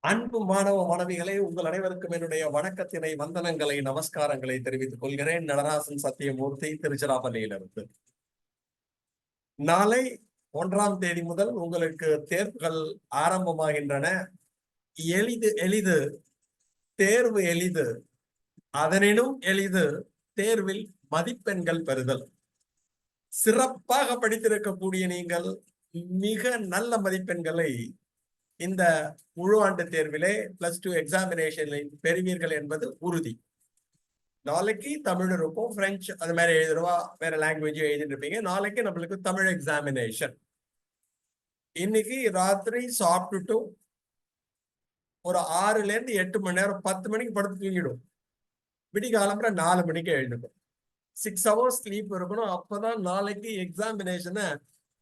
அன்பு மாணவ மாணவிகளே, உங்கள் அனைவருக்கும் என்னுடைய வணக்கத்தினை, வந்தனங்களை, நமஸ்காரங்களை தெரிவித்துக் கொள்கிறேன். நடராசன் சத்தியமூர்த்தி, திருச்சிராப்பள்ளியிலிருந்து. நாளை 1ஆம் தேதி முதல் உங்களுக்கு தேர்வுகள் ஆரம்பமாகின்றன. எளிது எளிது தேர்வு எளிது, அதனினும் எளிது தேர்வில் மதிப்பெண்கள் பெறுதல். சிறப்பாக படித்திருக்கக்கூடிய நீங்கள் மிக நல்ல மதிப்பெண்களை இந்த முழு ஆண்டு தேர்விலே +2 எக்ஸாமினேஷனில் பெறுவீர்கள் என்பது உறுதி. நாளைக்கு தமிழ் இருக்கும், பிரெஞ்சு அது மாதிரி எழுதுருவா, வேற லாங்குவேஜ் எழுதிட்டு இருப்பீங்க. நாளைக்கு நம்மளுக்கு தமிழ் எக்ஸாமினேஷன். இன்னைக்கு ராத்திரி சாப்பிட்டுட்டு ஒரு 6ல இருந்து 8 மணி நேரம், 10 மணிக்கு படுத்து தூங்கிடும். விடிகாலம்புற 4 மணிக்கு எழுந்துக்கும். 6 hours ஸ்லீப் இருக்கணும். அப்பதான் நாளைக்கு எக்ஸாமினேஷனை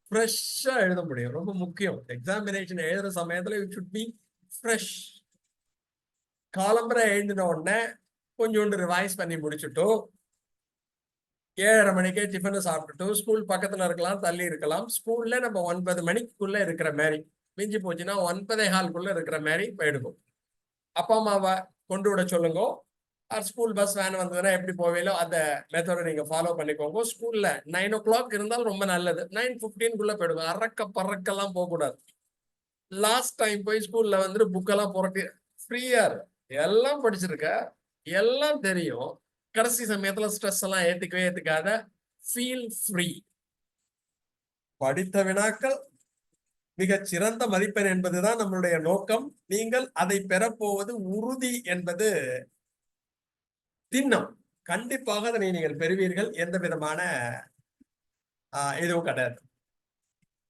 ஃப்ரெஷ்ஷா எழுத முடியும். ரொம்ப முக்கியம். எக்ஸாமினேஷன் எழுதுற சமயத்துல இட் ஷுட் பி ஃப்ரெஷ். காலம்பரை எழுந்தின உடனே கொஞ்சோண்டு ரிவைஸ் பண்ணி முடிச்சுட்டு 7:30 மணிக்கே டிஃபனை சாப்பிட்டுட்டு, ஸ்கூல் பக்கத்துல இருக்கலாம், தள்ளி இருக்கலாம். ஸ்கூல்ல நம்ம 9 மணிக்குள்ள இருக்கிற மாதிரி, மிஞ்சி போச்சுன்னா 9:15 இருக்கிற மாதிரி போயிடுவோம். அப்பா அம்மாவை கொண்டு விட சொல்லுங்க. ஸ்கூல் பஸ் வேன் வந்ததுன்னா எப்படி போவீங்களோ அந்த மெத்தடை நீங்க ஃபாலோ பண்ணிக்கோங்க. ஸ்கூல்ல 9 o'clock இருந்தாலும் ரொம்ப நல்லது. 9:15 போயிடுங்க. அறக்க பறக்கெல்லாம் போகக்கூடாது. லாஸ்ட் டைம் போய் ஸ்கூல்ல வந்து புக்கெல்லாம் புரட்டி ஃப்ரீயா எல்லாம் படிச்சிருக்க, எல்லாம் தெரியும். கடைசி சமயத்துல ஸ்ட்ரெஸ் எல்லாம் ஏத்துக்காத. Feel free. படித்த வினாக்கள் மிகச் சிறந்த மதிப்பெண் என்பதுதான் நம்மளுடைய நோக்கம். நீங்கள் அதை பெறப்போவது உறுதி என்பது திண்ணம். கண்டிப்பாக அதனை நீங்கள் பெறுவீர்கள். எந்த விதமான எதுவும் கிடையாது.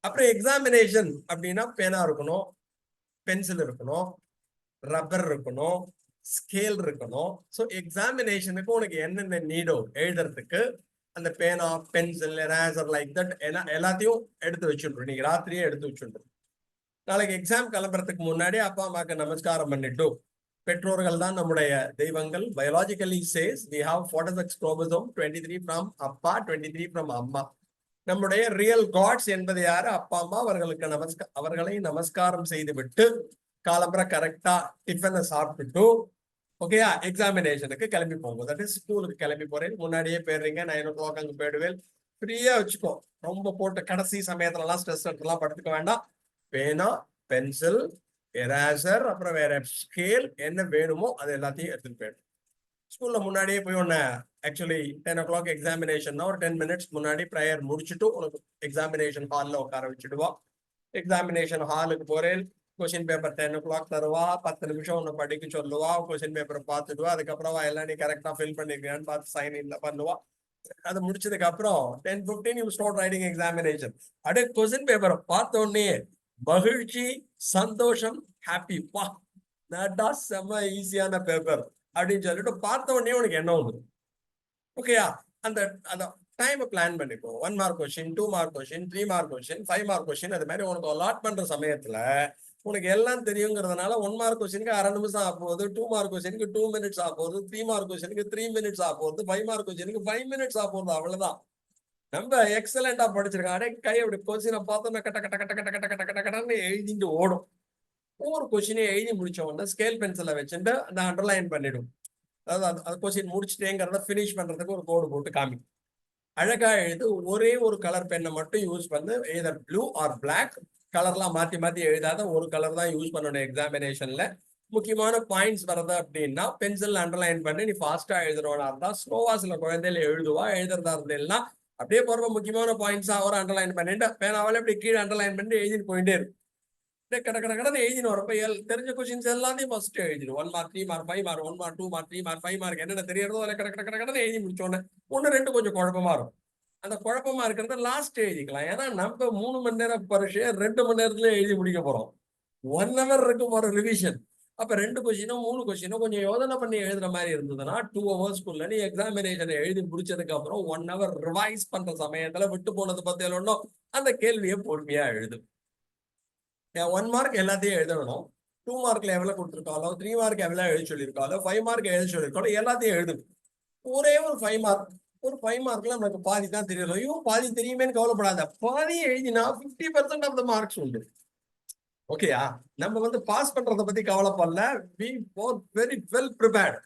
அப்புறம் எக்ஸாமினேஷன் அப்படின்னா பேனா இருக்கணும், பென்சில் இருக்கணும், ரப்பர் இருக்கணும், ஸ்கேல் இருக்கணும். ஸோ எக்ஸாமினேஷனுக்கு உனக்கு என்னென்ன நீடோ எழுதுறதுக்கு அந்த பேனா, பென்சில், எரேசர் லைக் தட் எல்லாத்தையும் எடுத்து வச்சுட்ரும். நீங்க ராத்திரியே எடுத்து வச்சுட்ரும். நாளைக்கு எக்ஸாம் கிளம்புறதுக்கு முன்னாடி அப்பா அம்மாக்கு நமஸ்காரம் பண்ணிட்டு, பெற்றோர்கள் தான் நம்முடைய தெய்வங்கள். Biologically says we have 46 chromosome, 23 from அப்பா, 23 from அம்மா. நம்முடைய ரியல் காட்ஸ் என்பது யாரு? அப்பா அம்மா. அவர்களை நமஸ்காரம் செய்து விட்டு காலம்புற கரெக்டா டிஃபனை சாப்பிட்டுட்டு, ஓகேயா, எக்ஸாமினேஷனுக்கு கிளம்பி போங்க. தட் இஸ் ஸ்கூலுக்கு கிளம்பி போறேன். முன்னாடியே போயிடுறீங்க, 9 o'clock அங்க போயிடுவேன். ஃப்ரீயா வச்சுக்கோ. ரொம்ப போட்டு கடைசி சமயத்துல எல்லாம் ஸ்ட்ரெஸ் எடுத்துலாம் படுத்துக்க வேண்டாம். பேனா, பென்சில், எரேசர், அப்புறம் வேற ஸ்கேல் என்ன வேணுமோ அது எல்லாத்தையும் எடுத்துட்டு போயிடும். ஸ்கூல்ல முன்னாடியே போய் ஒன்னு ஆக்சுவலி 10 o'clock எக்ஸாமினேஷன் ஒரு 10 minutes முன்னாடி ப்ரேயர் முடிச்சுட்டு உனக்கு எக்ஸாமினேஷன் ஹால்ல உட்கார வச்சுடுவா. எக்ஸாமினேஷன் ஹாலுக்கு போறேன். கொஸ்டின் பேப்பர் 10 o'clock தருவா. 10 நிமிஷம் ஒன்னு படிக்க சொல்லுவா. கொஸ்டின் பேப்பரை பார்த்துடுவா. அதுக்கப்புறம் எல்லாம் நீ கரெக்டா ஃபில் பண்ணிருக்கியான்னு பார்த்து சைன் இன்ல பண்ணுவா. அது முடிச்சதுக்கு அப்புறம் 10:15 யூ ஸ்டார்ட் ரைட்டிங் எக்ஸாமினேஷன். அப்படியே கொஸ்டின் பேப்பரை பார்த்த உடனே மகிழ்ச்சி, சந்தோஷம், ஹாப்பி. வா, நாட்டா செம்ம ஈஸியான பேப்பர் அப்படின்னு சொல்லிட்டு பார்த்த உடனே உனக்கு என்ன ஒண்ணு. ஓகேயா, அந்த அந்த டைமை பிளான் பண்ணிக்கோ. 1 mark question, 2 mark question, 3 mark question, 5 mark question. அது மாதிரி உனக்கு அலாட் பண்ற சமயத்துல உனக்கு எல்லாம் தெரியுங்கிறதுனால 1 mark கொஸ்டினுக்கு 1/2 நிமிஷம் ஆகுது, 2 mark கொஸ்டினுக்கு 2 minutes ஆகுது, 3 mark கொஸ்டினுக்கு 3 minutes ஆகுது, 5 mark கொஸ்டினுக்கு 5 minutes ஆகுது. அவ்வளவுதான். நம்ம எக்ஸலண்டா படிச்சிருக்கோம். அடே கை அப்படி கொஸ்டினை பார்த்தோம்னா கட்ட கட்ட கட்ட கட்ட கட்ட கட்ட கட்ட கட்டன்னு எழுதிட்டு ஓடும். ஒவ்வொரு கொஸ்டினையும் எழுதி முடிச்ச உடனே ஸ்கேல் பென்சிலை வச்சுட்டு அந்த அண்டர்லைன் பண்ணிடும். அதாவது அந்த கொஸ்டின் முடிச்சுட்டேங்கிறத ஃபினிஷ் பண்றதுக்கு ஒரு கோடு போட்டு காமி. அழகா எழுது. ஒரே ஒரு கலர் பெண்ணை மட்டும் யூஸ் பண்ணு. Either blue or black. கலர்லாம் மாத்தி மாத்தி எழுதாத, ஒரு கலர் தான் யூஸ் பண்ணணும் எக்ஸாமினேஷன்ல. முக்கியமான பாயிண்ட்ஸ் வர்றது அப்படின்னா பென்சில் அண்டர்லைன் பண்ணி நீ ஃபாஸ்டா எழுதுறவனா இருந்தா ஸ்லோவா சில குழந்தையில எழுதுவா. எழுதுறதா இருந்தேன்னா அப்படியே போறப்ப முக்கியமான பாயிண்ட்ஸா ஒரு அண்டர்லைன் பண்ணிட்டு பேனாவால அப்படி கீழே அண்டர்லைன் பண்ணி எழுதிட்டு போயிட்டே இருக்கும். கட கட கடன்னு எழுதினு வரப்ப தெரிஞ்ச கொஸ்டின்ஸ் எல்லாத்தையும் first எழுதிடும். 1 mark, 3 mark, 5 mark, 1 mark, 2 mark, 3 mark, 5 mark என்னென்ன தெரியறதோ அதில் கட கட கட கடன்னு எழுதி முடிச்சோன்னே 1-2 கொஞ்சம் குழப்பமா இருக்கும். அந்த குழப்பமா இருக்கிறத லாஸ்ட் எழுதிக்கலாம். ஏன்னா நம்ம 3 மணி நேரம் பரீட்சையை 2 மணி நேரத்துல எழுதி முடிக்க போறோம். 1 hour இருக்கும் ஒரு ரிவிஷன். அப்ப 2 கொஸ்டினோ 3 கொஸ்டினோ கொஞ்சம் யோசனை பண்ணி எழுதுற மாதிரி இருந்ததுன்னா 2 hours நீ எக்ஸாமினேஷனை எழுதி முடிச்சதுக்கு அப்புறம் 1 hour ரிவைஸ் பண்ற சமயத்துல விட்டு போனது பத்தி எல்லாம் அந்த கேள்வியை பொறுமையா எழுது. 1 mark எல்லாத்தையும் எழுதணும். 2 markல எவ்வளவு கொடுத்துருக்காலோ, 3 mark எவ்வளவு எழுதி சொல்லியிருக்காலோ, 5 mark எழுதி சொல்லியிருக்காலோ எல்லாத்தையும் எழுதணும். ஒரே ஒரு 5 mark. ஒரு 5 markல நமக்கு பாதி தான் தெரியல. ஐயோ பாதி தெரியுமேன்னு கவலைப்படாத. பாதி எழுதினா 50% ஆஃப் த மார்க்ஸ் உண்டு. ஓகேயா? நம்ம வந்து பாஸ் பண்றத பத்தி கவலைப்படல. we were very well prepared.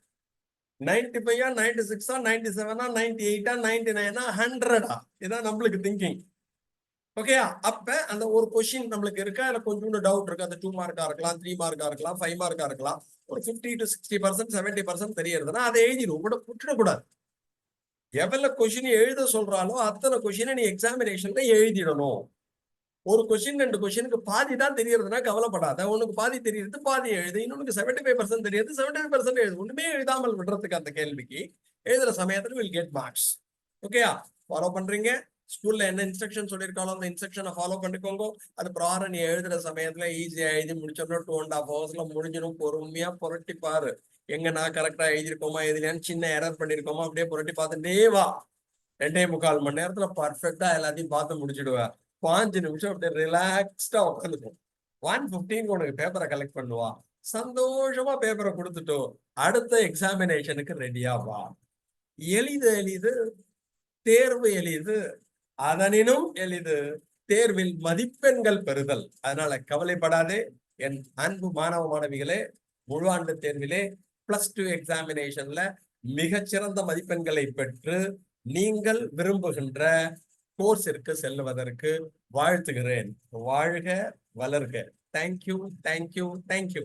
95 96 97 98 99 100 இதான் நம்மளுக்கு திங்கிங். ஓகேயா? அப்ப அந்த ஒரு கொஸ்டின் நம்மளுக்கு இருக்கா, இல்ல கொஞ்சோண்டு டவுட் இருக்கு, அது 2 மார்க்கா இருக்கலாம், 3 மார்க்கா இருக்கலாம், 5 மார்க்கா இருக்கலாம், ஒரு 50 to 60% 70% தெரியறதுன்னா அதை எழுதிடும், விட்டுடக்கூடாது. எவ்வளவு கொஸ்டின் எழுத சொல்றாலோ அத்தனை கொஸ்டினை நீ எக்ஸாமினேஷன்ல எழுதிடணும். ஒரு கொஸ்டின் 2 கொஸ்டினுக்கு பாதி தான் தெரியறதுன்னா கவலைப்படாத. உனக்கு பாதி தெரியுது, பாதி எழுது. இன்னொன்னு 75% தெரியுது, 75% எழுது. ஒண்ணுமே எழுதாமல் விடுறதுக்கு அந்த கேள்விக்கு எழுதுற சமயத்துல வில் கெட் மார்க்ஸ். ஓகேயா? ஃபாலோ பண்றீங்க? ஸ்கூல்ல என்ன இன்ஸ்ட்ரக்ஷன் சொல்லியிருக்காளோ அந்த இன்ஸ்ட்ரக்ஷனை ஃபாலோ பண்ணிக்கோங்க. அது ப்ராரம் நீ எழுதுற சமயத்துல ஈஸியா எழுதி முடிச்சோம்னா 2.5 ஹவர்ஸ்ல முடிஞ்சிடும். பொறுமையா புரட்டி பாரு, எங்க நான் கரெக்டா எழுதிருக்கோமா, எதுலையான்னு சின்ன எரர் பண்ணிருக்கோமா, அப்படியே புரட்டி பார்த்துட்டே வா. 2.25 மணி நேரத்துல பர்ஃபெக்டா எல்லாத்தையும் பார்த்து முடிச்சிடுவேன். 5 நிமிஷம் அப்படியே ரிலாக்ஸ்டா உட்காந்துக்கும். 1:15 உனக்கு பேப்பரை கலெக்ட் பண்ணுவா. சந்தோஷமா பேப்பரை கொடுத்துட்டோ அடுத்த எக்ஸாமினேஷனுக்கு ரெடியா வா. எளிது எளிது, தேர்வு எளிது, அதனினும் எளிது தேர்வில் மதிப்பெண்கள் பெறுதல். அதனால கவலைப்படாதே என் அன்பு மாணவ மாணவிகளே. முழு ஆண்டு தேர்விலே +2 எக்ஸாமினேஷன்ல மிகச்சிறந்த மதிப்பெண்களை பெற்று நீங்கள் விரும்புகின்ற கோர்ஸிற்கு செல்வதற்கு வாழ்த்துகிறேன். வாழ்க வளர்க. Thank you, thank you, thank you.